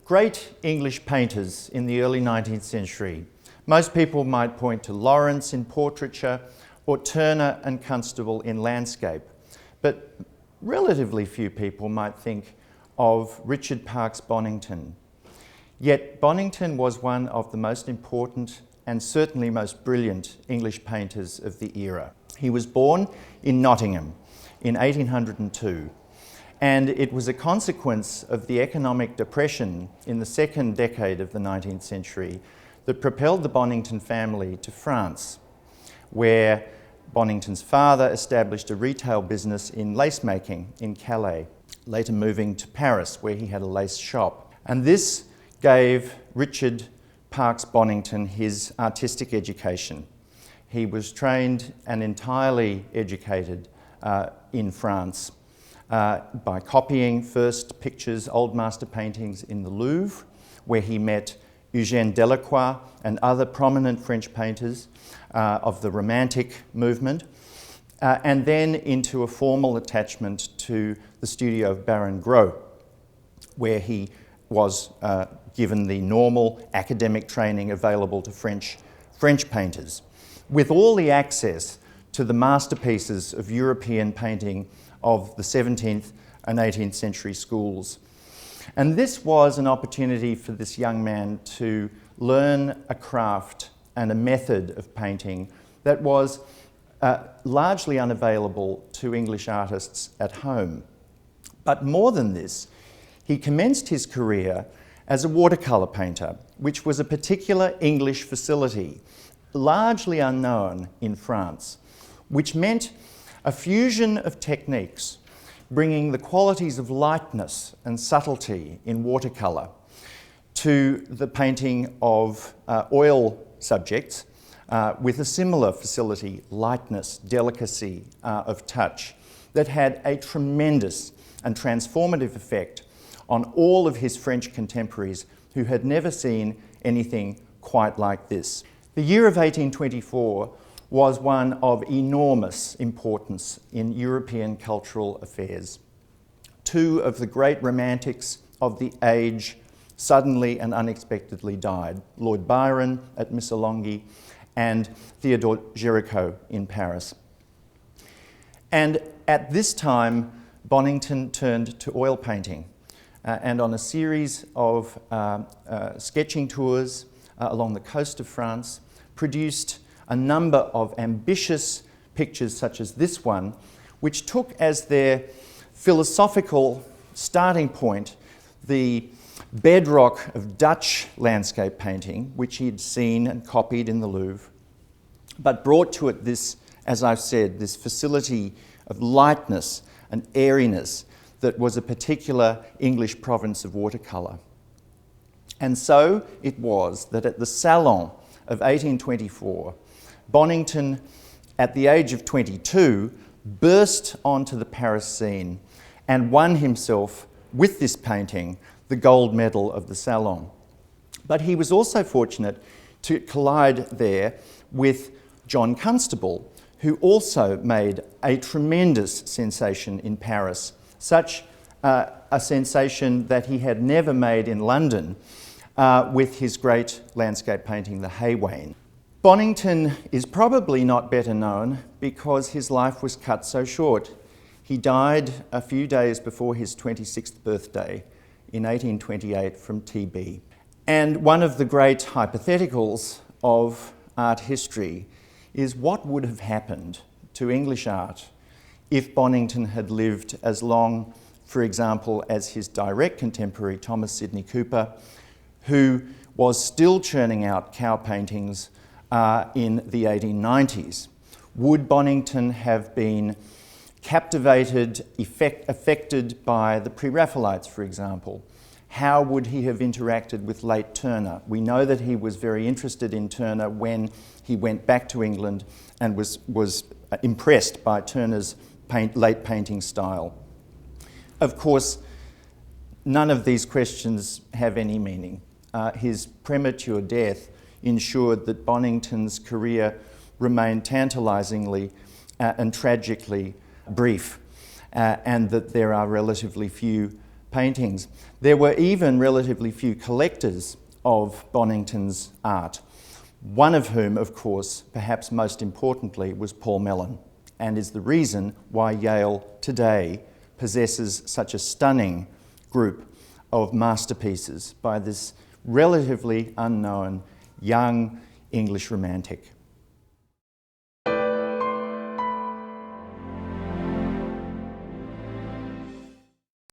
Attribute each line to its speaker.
Speaker 1: great English painters in the early 19th century. Most people might point to Lawrence in portraiture or Turner and Constable in landscape, but relatively few people might think of Richard Parkes Bonington. Yet Bonington was one of the most important and certainly most brilliant English painters of the era. He was born in Nottingham in 1802, and it was a consequence of the economic depression in the second decade of the 19th century that propelled the Bonington family to France, where Bonington's father established a retail business in lace making in Calais, later moving to Paris, where he had a lace shop. And this gave Richard Parkes Bonington his artistic education. He was trained and entirely educated in France by copying first pictures, old master paintings in the Louvre, where he met Eugène Delacroix and other prominent French painters of the Romantic movement, and then into a formal attachment to the studio of Baron Gros, where he was given the normal academic training available to French painters, with all the access to the masterpieces of European painting of the 17th and 18th century schools. And this was an opportunity for this young man to learn a craft and a method of painting that was largely unavailable to English artists at home. But more than this, he commenced his career as a watercolour painter, which was a particular English facility, largely unknown in France, which meant a fusion of techniques bringing the qualities of lightness and subtlety in watercolour to the painting of oil subjects with a similar facility, lightness, delicacy of touch, that had a tremendous and transformative effect on all of his French contemporaries who had never seen anything quite like this. The year of 1824 was one of enormous importance in European cultural affairs. Two of the great romantics of the age suddenly and unexpectedly died, Lord Byron at Missolonghi and Theodore Géricault in Paris. And at this time, Bonington turned to oil painting, and on a series of sketching tours along the coast of France, produced a number of ambitious pictures such as this one, which took as their philosophical starting point the bedrock of Dutch landscape painting, which he'd seen and copied in the Louvre, but brought to it this, as I've said, this facility of lightness and airiness that was a particular English province of watercolour. And so it was that at the Salon of 1824, Bonington, at the age of 22, burst onto the Paris scene and won himself, with this painting, the gold medal of the Salon. But he was also fortunate to collide there with John Constable, who also made a tremendous sensation in Paris, such a sensation that he had never made in London with his great landscape painting, The Haywain. Bonington is probably not better known because his life was cut so short. He died a few days before his 26th birthday in 1828 from TB. And one of the great hypotheticals of art history is what would have happened to English art if Bonington had lived as long, for example, as his direct contemporary Thomas Sidney Cooper, who was still churning out cow paintings in the 1890s. Would Bonington have been captivated, affected by the Pre-Raphaelites, for example? How would he have interacted with late Turner? We know that he was very interested in Turner when he went back to England and was impressed by Turner's late painting style. Of course, none of these questions have any meaning. His premature death ensured that Bonington's career remained tantalisingly and tragically brief, and that there are relatively few paintings. There were even relatively few collectors of Bonington's art, one of whom, of course, perhaps most importantly, was Paul Mellon, and is the reason why Yale today possesses such a stunning group of masterpieces by this relatively unknown young English romantic.